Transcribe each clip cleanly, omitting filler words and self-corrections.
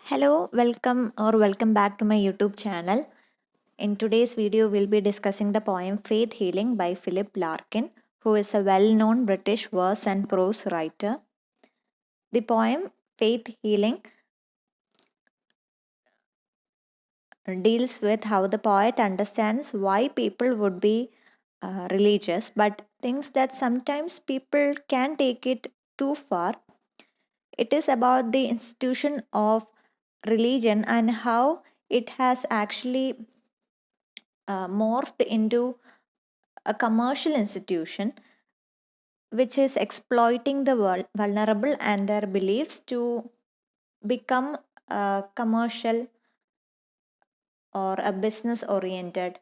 Hello, welcome back to my YouTube channel. In today's video, we'll be discussing the poem Faith Healing by Philip Larkin, who is a well known British verse and prose writer. The poem Faith Healing deals with how the poet understands why people would be religious, but thinks that sometimes people can take it too far. It is about the institution of religion and how it has actually morphed into a commercial institution which is exploiting the vulnerable and their beliefs to become a commercial or a business oriented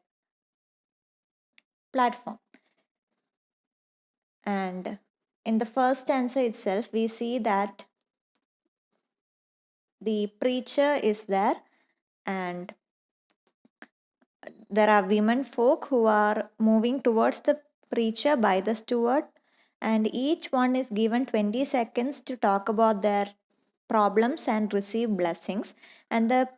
platform. And in the first stanza itself, we see that the preacher is there and there are women folk who are moving towards the preacher by the steward, and each one is given 20 seconds to talk about their problems and receive blessings. And the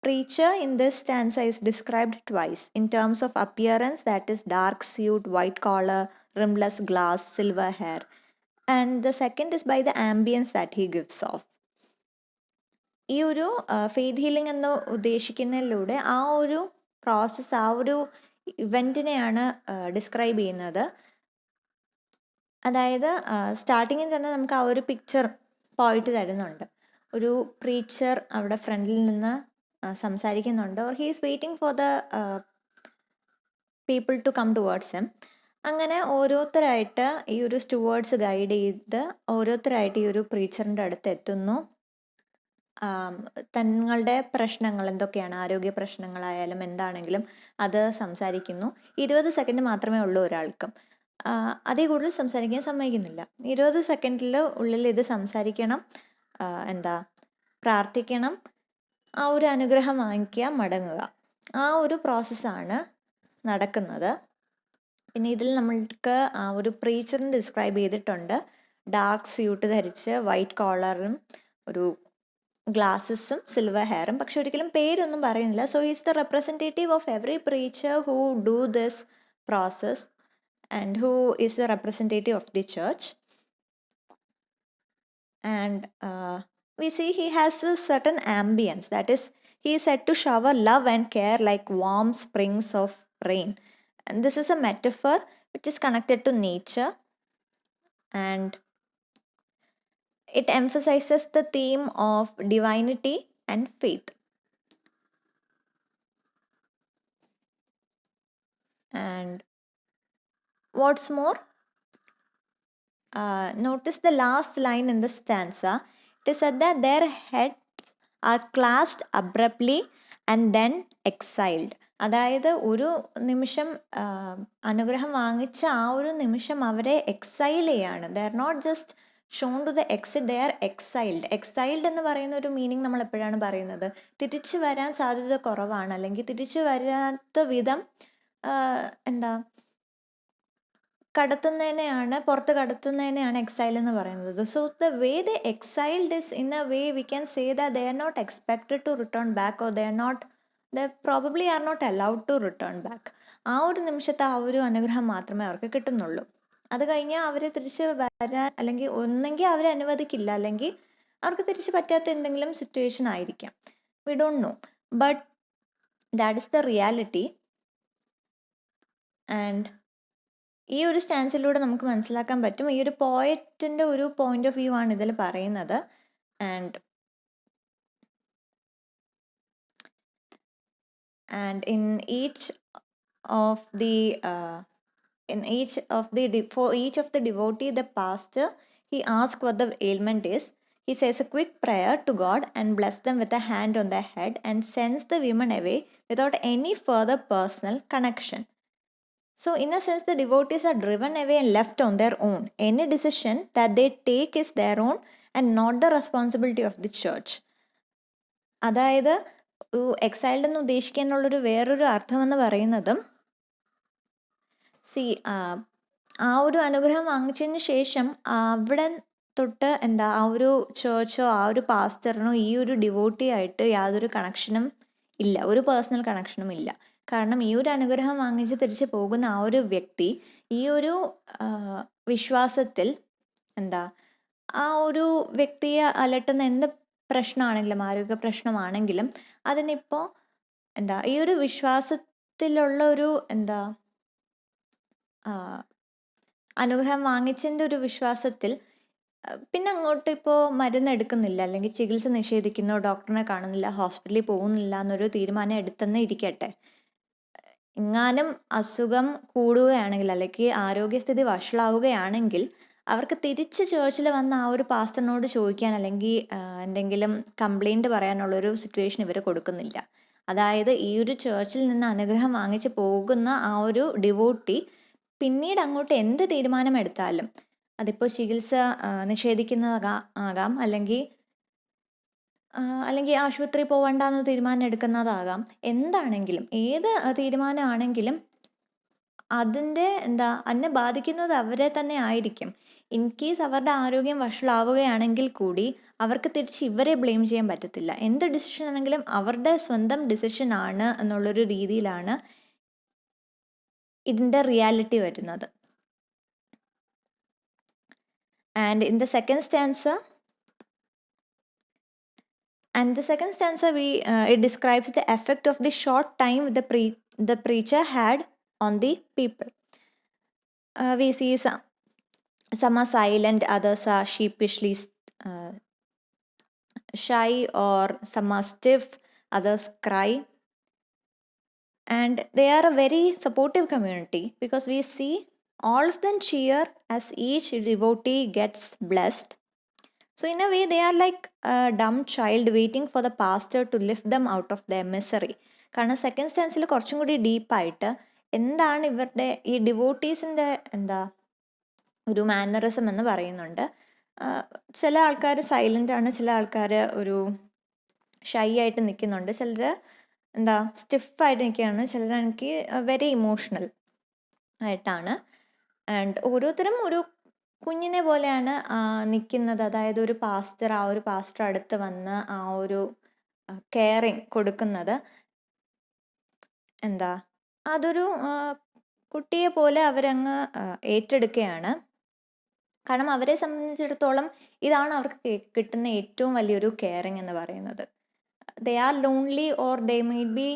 preacher in this stanza is described twice in terms of appearance, that is dark suit, white collar, rimless glass, silver hair, and the second is by the ambience that he gives off. ഈ ഒരു faith healing എന്ന് ഉദ്ദേശിക്കുന്നതിലൂടെ ആ ഒരു process, ആ ഒരു ഇവൻറ്റിനെയാണ് describe ചെയ്യുന്നത്. അതായത് സ്റ്റാർട്ടിങ്ങിൽ തന്നെ നമുക്ക് ആ ഒരു പിക്ചർ പോയിട്ട് തരുന്നുണ്ട്. ഒരു പ്രീച്ചർ അവിടെ ഫ്രണ്ടിൽ നിന്ന് സംസാരിക്കുന്നുണ്ട്, or he is waiting for the people to come towards him. അങ്ങനെ ഓരോരുത്തരായിട്ട് ഈ ഒരു സ്റ്റുവേർഡ്സ് ഗൈഡ് ചെയ്ത് ഓരോരുത്തരായിട്ട് ഈ ഒരു പ്രീച്ചറിൻ്റെ അടുത്ത് എത്തുന്നു. തങ്ങളുടെ പ്രശ്നങ്ങൾ എന്തൊക്കെയാണ്, ആരോഗ്യ പ്രശ്നങ്ങളായാലും എന്താണെങ്കിലും അത് സംസാരിക്കുന്നു. 20 സെക്കൻഡ് മാത്രമേ ഉള്ളൂ ഒരാൾക്കും. അതിൽ കൂടുതൽ സംസാരിക്കാൻ സമ്മതിക്കുന്നില്ല. 20 സെക്കൻഡിൽ ഉള്ളിൽ ഇത് സംസാരിക്കണം, പ്രാർത്ഥിക്കണം, ആ ഒരു അനുഗ്രഹം വാങ്ങിക്കുക, മടങ്ങുക. ആ ഒരു പ്രോസസ്സാണ് നടക്കുന്നത്. പിന്നെ ഇതിൽ നമ്മൾക്ക് ആ ഒരു പ്രീച്ചറിനെ ഡിസ്ക്രൈബ് ചെയ്തിട്ടുണ്ട്. ഡാർക്ക് സ്യൂട്ട് ധരിച്ച് വൈറ്റ് കോളറും ഒരു ഗ്ലാസസും സിൽവർ ഹെയറും, പക്ഷെ ഒരിക്കലും പേരൊന്നും പറയുന്നില്ല. So is the representative of every preacher who do this process and who is the representative of the church. And we see he has a certain ambience, that is, he is said to shower love and care like warm springs of rain. And this is a metaphor which is connected to nature, and it emphasizes the theme of divinity and faith. And what's more, notice the last line in the stanza. It is said that their heads are clasped abruptly and then exiled. അതായത് ഒരു നിമിഷം അനുഗ്രഹം വാങ്ങിച്ച ആ ഒരു നിമിഷം അവരെ exile ചെയ്യാണ്. They are not just shown to the exit, they are exiled. Exiled എന്ന് പറയുന്ന ഒരു മീനിങ് നമ്മൾ എപ്പോഴാണ് പറയുന്നത്? തിരിച്ചു വരാൻ സാധ്യത കുറവാണ്, അല്ലെങ്കിൽ തിരിച്ചു വരാത്ത വിധം പുറത്ത് കടത്തുന്നതിനെയാണ് എക്സൈൽ എന്ന് പറയുന്നത്. So the way the exiled is in a way we can say that they are not expected to return back, or they probably are not allowed to return back. ആ ഒരു നിമിഷത്തെ ആ ഒരു അനുഗ്രഹം മാത്രമേ അവർക്ക് കിട്ടുന്നുള്ളൂ. അത് കഴിഞ്ഞാൽ അവർ തിരിച്ച് വരാൻ, അല്ലെങ്കിൽ ഒന്നെങ്കിൽ അവരെ അനുവദിക്കില്ല, അല്ലെങ്കിൽ അവർക്ക് തിരിച്ച് പറ്റാത്ത എന്തെങ്കിലും സിറ്റുവേഷൻ ആയിരിക്കാം. We don't know, but that is the reality. And ഈ ഒരു സ്റ്റാൻസിലൂടെ നമുക്ക് മനസ്സിലാക്കാൻ പറ്റും, ഈ ഒരു പോയറ്റിൻ്റെ ഒരു പോയിന്റ് ഓഫ് വ്യൂ ആണ് ഇതിൽ പറയുന്നത്. And in each of the for each of the devotee, the pastor, he asks what the ailment is. He says a quick prayer to God and bless them with a hand on their head and sends the women away without any further personal connection. So in a sense, the devotees are driven away and left on their own. Any decision that they take is their own and not the responsibility of the church. അതായത് exhaled എന്ന് ഉദ്ദേശിക്കാനുള്ളൊരു വേറൊരു അർത്ഥമെന്ന് പറയുന്നതും, ആ ഒരു അനുഗ്രഹം വാങ്ങിച്ചതിന് ശേഷം അവിടെ തൊട്ട് എന്താ ആ ഒരു ചേർച്ചോ ആ ഒരു പാസ്റ്ററിനോ ഈ ഒരു ഡിവോട്ടി ആയിട്ട് യാതൊരു കണക്ഷനും ഇല്ല, ഒരു പേഴ്സണൽ കണക്ഷനും ഇല്ല. കാരണം ഈ ഒരു അനുഗ്രഹം വാങ്ങിച്ച് തിരിച്ച് പോകുന്ന ആ ഒരു വ്യക്തി ഈ ഒരു വിശ്വാസത്തിൽ എന്താ ആ ഒരു വ്യക്തിയെ അലട്ടുന്ന എന്ത് പ്രശ്നമാണെങ്കിലും, ആരോഗ്യ പ്രശ്നമാണെങ്കിലും അതിനിപ്പോൾ എന്താ ഈ ഒരു വിശ്വാസത്തിലുള്ള ഒരു എന്താ അനുഗ്രഹം വാങ്ങിച്ചതിൻ്റെ ഒരു വിശ്വാസത്തിൽ പിന്നെ അങ്ങോട്ട് ഇപ്പോൾ മരുന്ന് എടുക്കുന്നില്ല, അല്ലെങ്കിൽ ചികിത്സ നിഷേധിക്കുന്നു, ഡോക്ടറിനെ കാണുന്നില്ല, ഹോസ്പിറ്റലിൽ പോകുന്നില്ല എന്നൊരു തീരുമാനം എടുത്തെന്ന് ഇരിക്കട്ടെ. എങ്ങാനും അസുഖം കൂടുകയാണെങ്കിൽ അല്ലെങ്കിൽ ആരോഗ്യസ്ഥിതി വഷളാവുകയാണെങ്കിൽ അവർക്ക് തിരിച്ച് ചേർച്ചിൽ വന്ന ആ ഒരു പാസ്റ്ററിനോട് ചോദിക്കാൻ അല്ലെങ്കിൽ എന്തെങ്കിലും കംപ്ലൈൻറ്റ് പറയാനുള്ളൊരു സിറ്റുവേഷൻ ഇവർ കൊടുക്കുന്നില്ല. അതായത് ഈ ഒരു ചേർച്ചിൽ നിന്ന് അനുഗ്രഹം വാങ്ങിച്ച് പോകുന്ന ആ ഒരു ഡിവോട്ടി പിന്നീട് അങ്ങോട്ട് എന്ത് തീരുമാനം എടുത്താലും, അതിപ്പോൾ ചികിത്സ നിഷേധിക്കുന്നതാകാം, അല്ലെങ്കിൽ ആശുപത്രി പോകണ്ടെന്ന് തീരുമാനം എടുക്കുന്നതാകാം, എന്താണെങ്കിലും ഏത് തീരുമാനമാണെങ്കിലും അതിൻ്റെ അതിനെ ബാധിക്കുന്നത് അവരെ തന്നെ ആയിരിക്കും. ഇൻ കേസ് അവരുടെ ആരോഗ്യം വഷളാവുകയാണെങ്കിൽ കൂടി അവർക്ക് തിരിച്ച് ഇവരെ ബ്ലെയിം ചെയ്യാൻ പറ്റത്തില്ല. എന്ത് ഡിസിഷൻ ആണെങ്കിലും അവരുടെ സ്വന്തം ഡിസിഷൻ ആണ് എന്നുള്ളൊരു രീതിയിലാണ് ഇതിൻ്റെ റിയാലിറ്റി വരുന്നത്. And in the second stanza, it describes the effect of the short time the preacher had on the people. We see some are silent, others are sheepishly shy, or some are stiff, others cry. And they are a very supportive community because we see all of them cheer as each devotee gets blessed. So in a way they are like a dumb child waiting for the pastor to lift them out of their misery. കാരണം second സ്റ്റാൻസിൽ കുറച്ചും കൂടി ഡീപ്പായിട്ട് എന്താണ് ഇവരുടെ ഈ ഡിവോട്ടീസിൻ്റെ ഒരു mannerism എന്ന് പറയുന്നുണ്ട്. ചില ആൾക്കാർ സൈലൻ്റ് ആണ്, ചില ആൾക്കാർ ഒരു ഷൈ ആയിട്ട് നിൽക്കുന്നുണ്ട്, ചിലർ സ്റ്റിഫായിട്ട് നിൽക്കുകയാണ്, ചിലരാണെങ്കിൽ വെരി ഇമോഷണൽ ആയിട്ടാണ്. ആൻഡ് ഓരോരുത്തരും ഒരു കുഞ്ഞിനെ പോലെയാണ് നിൽക്കുന്നത്. അതായത് ഒരു പാസ്റ്റർ അടുത്ത് വന്ന് ആ ഒരു കെയറിങ് കൊടുക്കുന്നത് അതൊരു കുട്ടിയെ പോലെ അവരങ്ങ് ഏറ്റെടുക്കുകയാണ്. കാരണം അവരെ സംബന്ധിച്ചിടത്തോളം ഇതാണ് അവർക്ക് കിട്ടുന്ന ഏറ്റവും വലിയൊരു കെയറിങ് എന്ന് പറയുന്നത്. They are lonely or they may be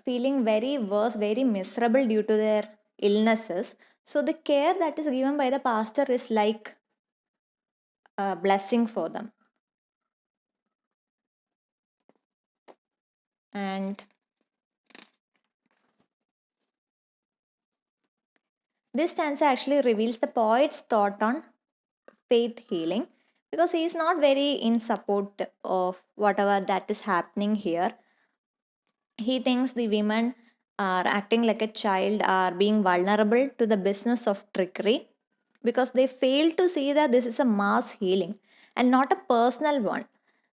feeling very worse, very miserable due to their illnesses. So the care that is given by the pastor is like a blessing for them. And this stanza actually reveals the poet's thought on faith healing, because he is not very in support of whatever that is happening here. He thinks the women are acting like a child, are being vulnerable to the business of trickery, because they fail to see that this is a mass healing and not a personal one,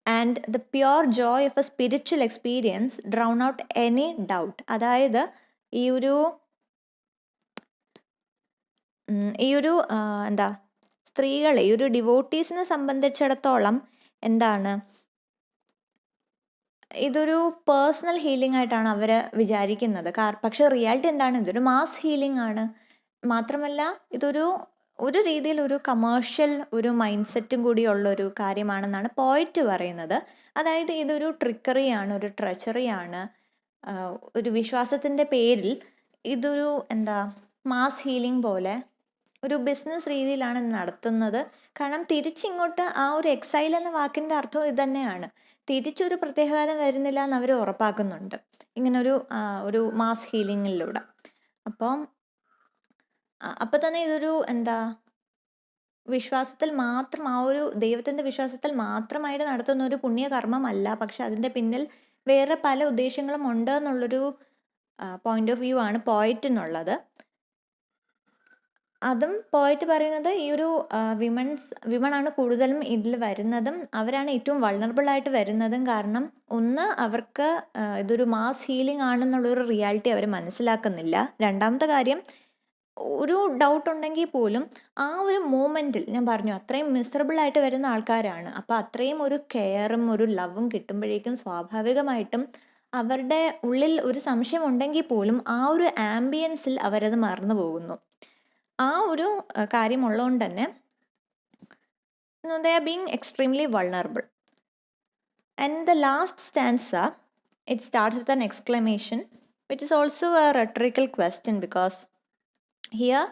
and the pure joy of a spiritual experience drown out any doubt. അതായത് ഈ ഒരു സ്ത്രീകളെ, ഈ ഒരു ഡിവോട്ടീസിനെ സംബന്ധിച്ചിടത്തോളം ഇതൊരു personal healing ആയിട്ടാണ് അവർ വിചാരിക്കുന്നത്. പക്ഷെ റിയാലിറ്റി എന്താണ്? ഇതൊരു മാസ് ഹീലിംഗ് ആണ്. മാത്രമല്ല ഒരു രീതിയിൽ ഒരു കമേഴ്ഷ്യൽ ഒരു മൈൻഡ് സെറ്റും കൂടി ഉള്ളൊരു കാര്യമാണെന്നാണ് പോയിറ്റ് പറയുന്നത്. അതായത് ഇതൊരു ട്രിക്കറിയാണ്, ഒരു ട്രെച്ചറിയാണ്. ഒരു വിശ്വാസത്തിൻ്റെ പേരിൽ ഇതൊരു മാസ് ഹീലിംഗ് പോലെ ഒരു ബിസിനസ് രീതിയിലാണ് നടത്തുന്നത്. കാരണം തിരിച്ചിങ്ങോട്ട് ആ ഒരു എക്സൈൽ എന്ന വാക്കിൻ്റെ അർത്ഥം ഇത് തന്നെയാണ്. തിരിച്ചൊരു പ്രത്യാഘാതം വരുന്നില്ല എന്ന് അവർ ഉറപ്പാക്കുന്നുണ്ട് ഇങ്ങനൊരു മാസ് ഹീലിങ്ങിലൂടെ. അപ്പം തന്നെ ഇതൊരു വിശ്വാസത്തിൽ മാത്രം, ആ ഒരു ദൈവത്തിൻ്റെ വിശ്വാസത്തിൽ മാത്രമായിട്ട് നടത്തുന്ന ഒരു പുണ്യകർമ്മമല്ല, പക്ഷെ അതിൻ്റെ പിന്നിൽ വേറെ പല ഉദ്ദേശങ്ങളും ഉണ്ട് എന്നുള്ളൊരു പോയിന്റ് ഓഫ് വ്യൂ ആണ് പോയിറ്റിനുള്ളത്. അതും പോയിറ്റ് പറയുന്നത് ഈ ഒരു വിമണാണ് കൂടുതലും ഇതിൽ വരുന്നതും അവരാണ് ഏറ്റവും വൾണറബിൾ ആയിട്ട് വരുന്നതും. കാരണം ഒന്ന്, അവർക്ക് ഇതൊരു മാസ് ഹീലിംഗ് ആണെന്നുള്ളൊരു റിയാലിറ്റി അവർ മനസ്സിലാക്കുന്നില്ല. രണ്ടാമത്തെ കാര്യം, ഒരു ഡൗട്ട് ഉണ്ടെങ്കിൽ പോലും ആ ഒരു മൂമെൻറ്റിൽ ഞാൻ പറഞ്ഞു അത്രയും മിസറബിളായിട്ട് വരുന്ന ആൾക്കാരാണ്. അപ്പോൾ അത്രയും ഒരു കെയറും ഒരു ലവും കിട്ടുമ്പോഴേക്കും സ്വാഭാവികമായിട്ടും അവരുടെ ഉള്ളിൽ ഒരു സംശയം ഉണ്ടെങ്കിൽ പോലും ആ ഒരു ആംബിയൻസിൽ അവരത് മറന്നു പോകുന്നു. ആ ഒരു കാര്യമുള്ളതുകൊണ്ട് തന്നെ they are being extremely vulnerable. And the last stanza, it starts with an exclamation, which is also a rhetorical question because here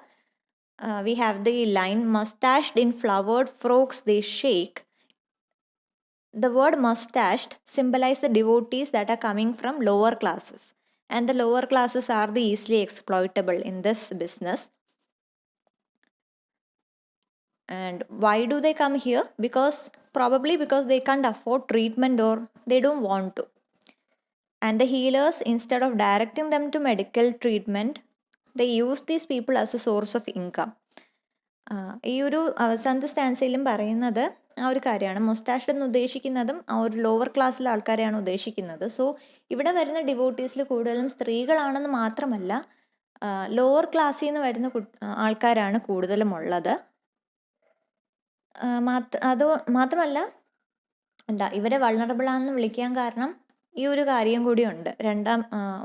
we have the line, mustached in flowered frocks they shake. The word mustached symbolizes the devotees that are coming from lower classes. And the lower classes are the easily exploitable in this business. And why do they come here? Probably because they can't afford treatment or they don't want to. And the healers, instead of directing them to medical treatment, they use these people as a source of income. ഈ ഒരു അവസാനത്തെ സ്റ്റാൻസയിലും പറയുന്നത് ആ ഒരു കാര്യമാണ്. മൊസ്റ്റാഷ്ഡ് എന്ന് ഉദ്ദേശിക്കുന്നതും ആ ഒരു ലോവർ ക്ലാസ്സിലെ ആൾക്കാരെയാണ് ഉദ്ദേശിക്കുന്നത്. സോ ഇവിടെ വരുന്ന ഡിവോട്ടീസിൽ കൂടുതലും സ്ത്രീകളാണെന്ന് മാത്രമല്ല ലോവർ ക്ലാസ്സിൽ നിന്ന് വരുന്ന ആൾക്കാരാണ് കൂടുതലും ഉള്ളത്. അത് മാത്രമല്ല ഇവരെ വൾണറബിളാണെന്ന് വിളിക്കാൻ കാരണം ഈ ഒരു കാര്യം കൂടിയുണ്ട്.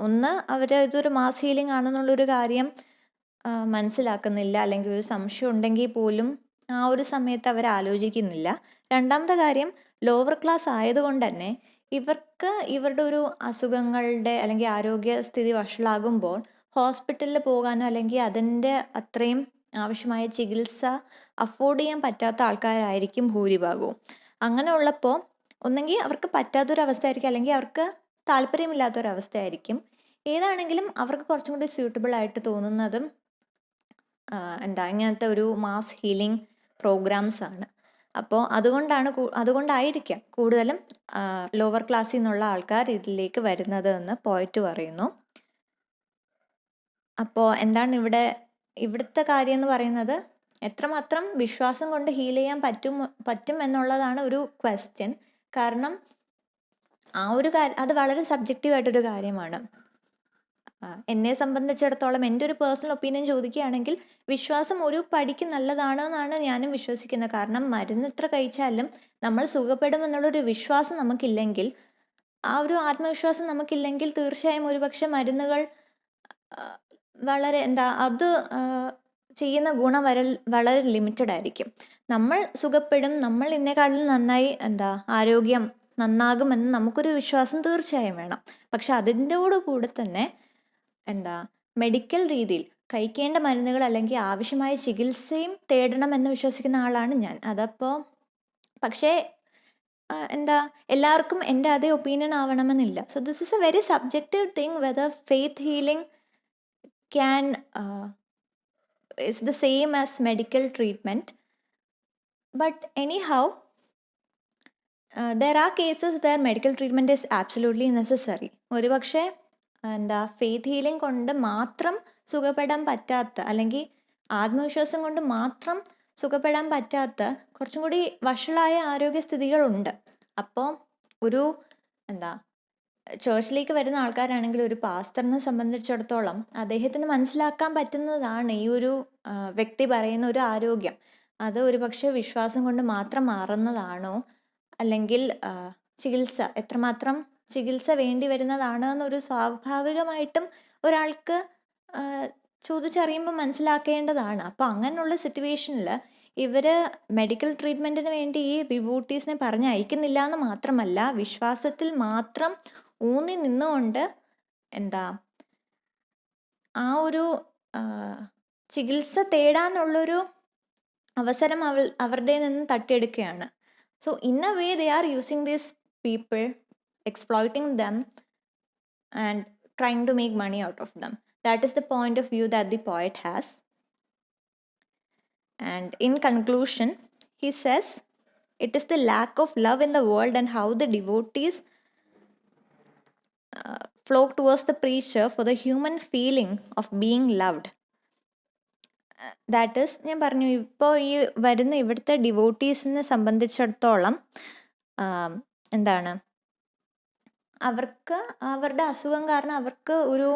ഒന്ന് അവർ ഇതൊരു മാസ് ഹീലിംഗ് ആണെന്നുള്ളൊരു കാര്യം മനസ്സിലാക്കുന്നില്ല, അല്ലെങ്കിൽ ഒരു സംശയം ഉണ്ടെങ്കിൽ പോലും ആ ഒരു സമയത്ത് അവർ ആലോചിക്കുന്നില്ല. രണ്ടാമത്തെ കാര്യം, ലോവർ ക്ലാസ് ആയതുകൊണ്ട് തന്നെ ഇവർക്ക് ഇവരുടെ ഒരു അസുഖങ്ങളുടെ അല്ലെങ്കിൽ ആരോഗ്യസ്ഥിതി വഷളാകുമ്പോൾ ഹോസ്പിറ്റലിൽ പോകാനോ അല്ലെങ്കിൽ അതിൻ്റെ അത്രയും ആവശ്യമായ ചികിത്സ അഫോർഡ് ചെയ്യാൻ പറ്റാത്ത ആൾക്കാരായിരിക്കും ഭൂരിഭാഗവും. അങ്ങനെ ഉള്ളപ്പോൾ ഒന്നെങ്കിൽ അവർക്ക് പറ്റാത്തൊരവസ്ഥയായിരിക്കും, അല്ലെങ്കിൽ അവർക്ക് താല്പര്യമില്ലാത്തൊരവസ്ഥയായിരിക്കും. ഏതാണെങ്കിലും അവർക്ക് കുറച്ചും കൂടി സ്യൂട്ടബിൾ ആയിട്ട് തോന്നുന്നതും ഇങ്ങനത്തെ ഒരു മാസ് ഹീലിംഗ് പ്രോഗ്രാംസ് ആണ്. അപ്പോൾ അതുകൊണ്ടായിരിക്കാം കൂടുതലും ലോവർ ക്ലാസ്സിൽ നിന്നുള്ള ആൾക്കാർ ഇതിലേക്ക് വരുന്നത് എന്ന് പോയറ്റ് പറയുന്നു. അപ്പോൾ എന്താണ് ഇവിടുത്തെ കാര്യം എന്ന് പറയുന്നത്, എത്രമാത്രം വിശ്വാസം കൊണ്ട് ഹീൽ ചെയ്യാൻ പറ്റും എന്നുള്ളതാണ് ഒരു ക്വസ്റ്റ്യൻ. കാരണം അത് വളരെ സബ്ജക്റ്റീവായിട്ടൊരു കാര്യമാണ്. എന്നെ സംബന്ധിച്ചിടത്തോളം എൻ്റെ ഒരു പേഴ്സണൽ ഒപ്പീനിയൻ ചോദിക്കുകയാണെങ്കിൽ വിശ്വാസം ഒരു പടിക്ക് നല്ലതാണെന്നാണ് ഞാനും വിശ്വസിക്കുന്നത്. കാരണം മരുന്ന് എത്ര കഴിച്ചാലും നമ്മൾ സുഖപ്പെടും എന്നുള്ളൊരു വിശ്വാസം നമുക്കില്ലെങ്കിൽ, ആ ഒരു ആത്മവിശ്വാസം നമുക്കില്ലെങ്കിൽ തീർച്ചയായും ഒരുപക്ഷെ മരുന്നുകൾ വളരെ അത് ചെയ്യുന്ന ഗുണം വളരെ ലിമിറ്റഡ് ആയിരിക്കും. നമ്മൾ സുഖപ്പെടും, നമ്മൾ ഇന്നേക്കാളിൽ നന്നായി ആരോഗ്യം നന്നാകുമെന്ന് നമുക്കൊരു വിശ്വാസം തീർച്ചയായും വേണം. പക്ഷെ അതിൻ്റെ കൂടെ തന്നെ മെഡിക്കൽ രീതിയിൽ കഴിക്കേണ്ട മരുന്നുകൾ അല്ലെങ്കിൽ ആവശ്യമായ ചികിത്സയും തേടണമെന്ന് വിശ്വസിക്കുന്ന ആളാണ് ഞാൻ. പക്ഷേ എല്ലാവർക്കും എൻ്റെ അതേ ഒപ്പീനിയൻ ആവണമെന്നില്ല. So this is A very subjective thing whether faith healing is the same as medical treatment. But anyhow, there are cases where medical treatment is absolutely necessary. ഒരുപക്ഷെ ഫെയ്ത്ത് ഹീലിംഗ് കൊണ്ട് മാത്രം സുഖപ്പെടാൻ പറ്റാത്ത, അല്ലെങ്കിൽ ആത്മവിശ്വാസം കൊണ്ട് മാത്രം സുഖപ്പെടാൻ പറ്റാത്ത കുറച്ചും കൂടി വഷളായ ആരോഗ്യസ്ഥിതികളുണ്ട്. അപ്പോൾ ഒരു ചേർച്ചിലേക്ക് വരുന്ന ആൾക്കാരാണെങ്കിൽ ഒരു പാസ്റ്ററിനെ സംബന്ധിച്ചിടത്തോളം അദ്ദേഹത്തിന് മനസ്സിലാക്കാൻ പറ്റുന്നതാണ് ഈ ഒരു വ്യക്തി പറയുന്ന ഒരു ആരോഗ്യം അത് ഒരുപക്ഷെ വിശ്വാസം കൊണ്ട് മാത്രം മാറുന്നതാണോ, അല്ലെങ്കിൽ എത്രമാത്രം ചികിത്സ വേണ്ടി വരുന്നതാണ് എന്നൊരു സ്വാഭാവികമായിട്ടും ഒരാൾക്ക് ചോദിച്ചറിയുമ്പോൾ മനസ്സിലാക്കേണ്ടതാണ്. അപ്പോൾ അങ്ങനെയുള്ള സിറ്റുവേഷനിൽ ഇവർ മെഡിക്കൽ ട്രീറ്റ്മെൻറ്റിന് വേണ്ടി ഈ ഡിവോട്ടീസിനെ പറഞ്ഞയക്കുന്നില്ല എന്ന് മാത്രമല്ല, വിശ്വാസത്തിൽ മാത്രം ഊന്നി നിന്നുകൊണ്ട് ആ ഒരു ചികിത്സ തേടാനുള്ളൊരു അവസരം അവരുടെ നിന്ന് തട്ടിയെടുക്കുകയാണ്. So in a way they are using these people, exploiting them and trying to make money out of them. That is the point of view that the poet has. And in conclusion, he says, it is the lack of love in the world and how the devotees flock towards the preacher for the human feeling of being loved. That is, ഞാൻ പറഞ്ഞു, ഇപ്പോൾ ഈ വരുന്ന ഇവിടുത്തെ ഡിവോട്ടീസിനെ സംബന്ധിച്ചിടത്തോളം അവർക്ക് അവരുടെ അസുഖം കാരണം അവർക്ക് ഒരു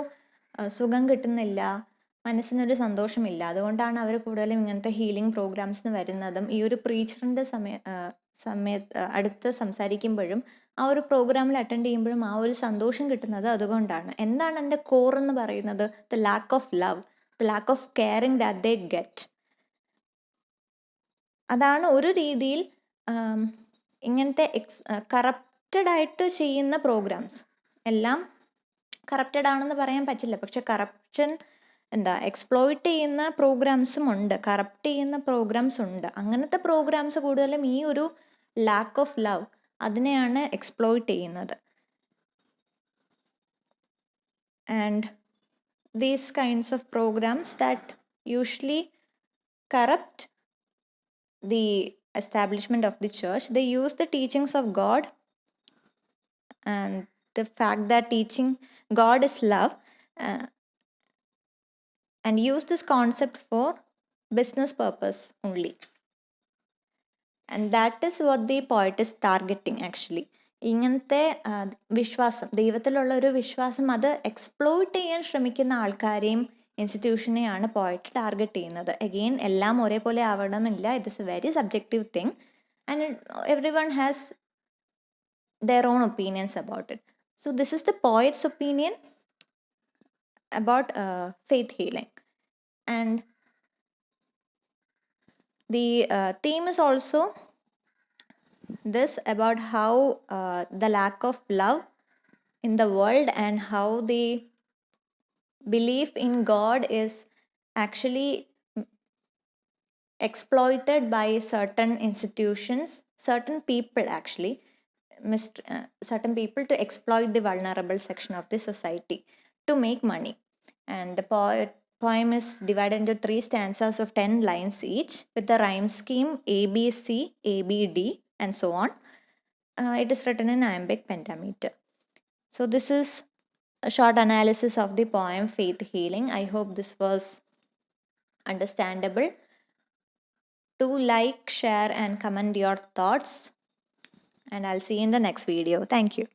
സുഖം കിട്ടുന്നില്ല, മനസ്സിനൊരു സന്തോഷമില്ല. അതുകൊണ്ടാണ് അവർ കൂടുതലും ഇങ്ങനത്തെ ഹീലിംഗ് പ്രോഗ്രാംസിന് വരുന്നതും ഈ ഒരു പ്രീച്ചറിൻ്റെ സമയത്ത് അടുത്ത് സംസാരിക്കുമ്പോഴും ആ ഒരു പ്രോഗ്രാമിൽ അറ്റൻഡ് ചെയ്യുമ്പോഴും ആ ഒരു സന്തോഷം കിട്ടുന്നത് അതുകൊണ്ടാണ്. എന്താണ് എൻ്റെ കോർ എന്ന് പറയുന്നത്? The lakh of love, the lack of caring that they get. അതാണ് ഒരു രീതിയിൽ ഇങ്ങനത്തെ കറപ്റ്റഡ് ആയിട്ട് ചെയ്യുന്ന പ്രോഗ്രാംസ് എല്ലാം കറപ്റ്റഡ് ആണെന്ന് പറയാൻ പറ്റില്ല. പക്ഷെ കറപ്ഷൻ എക്സ്പ്ലോയിറ്റ് ചെയ്യുന്ന പ്രോഗ്രാംസും ഉണ്ട്, കറപ്റ്റ് ചെയ്യുന്ന പ്രോഗ്രാംസ് ഉണ്ട്. അങ്ങനത്തെ പ്രോഗ്രാംസ് കൂടുതലും ഈ ഒരു ലാക്ക് ഓഫ് ലവ് അതിനെയാണ് എക്സ്പ്ലോയിറ്റ് ചെയ്യുന്നത്. And these kinds of programmes that usually corrupt the establishment of the church, they use the teachings of God and the fact that teaching God is love, and use this concept for business purpose only. And that is what the poet is targeting actually. ഇങ്ങനത്തെ വിശ്വാസം, ദൈവത്തിലുള്ള ഒരു വിശ്വാസം, അത് exploit ചെയ്യാൻ ശ്രമിക്കുന്ന ആൾക്കാരെയും ഇൻസ്റ്റിറ്റ്യൂഷനെയാണ് poet target ചെയ്യുന്നത്. അഗെയിൻ എല്ലാം ഒരേപോലെ ആവണമെന്നില്ല. It is A very subjective thing and every one has their own opinions about it. So this is the poet's opinion about faith healing. And the theme is also this, about how the lack of love in the world and how the belief in God is actually exploited by certain institutions, certain people actually, certain people to exploit the vulnerable section of the society to make money. And the poem is divided into 3 stanzas of 10 lines each, with the rhyme scheme ABC, ABD, and so on. It is written in iambic pentameter. So this is a short analysis of the poem Faith Healing. I hope this was understandable. Do like, share, and comment your thoughts, and I'll see you in the next video. Thank you.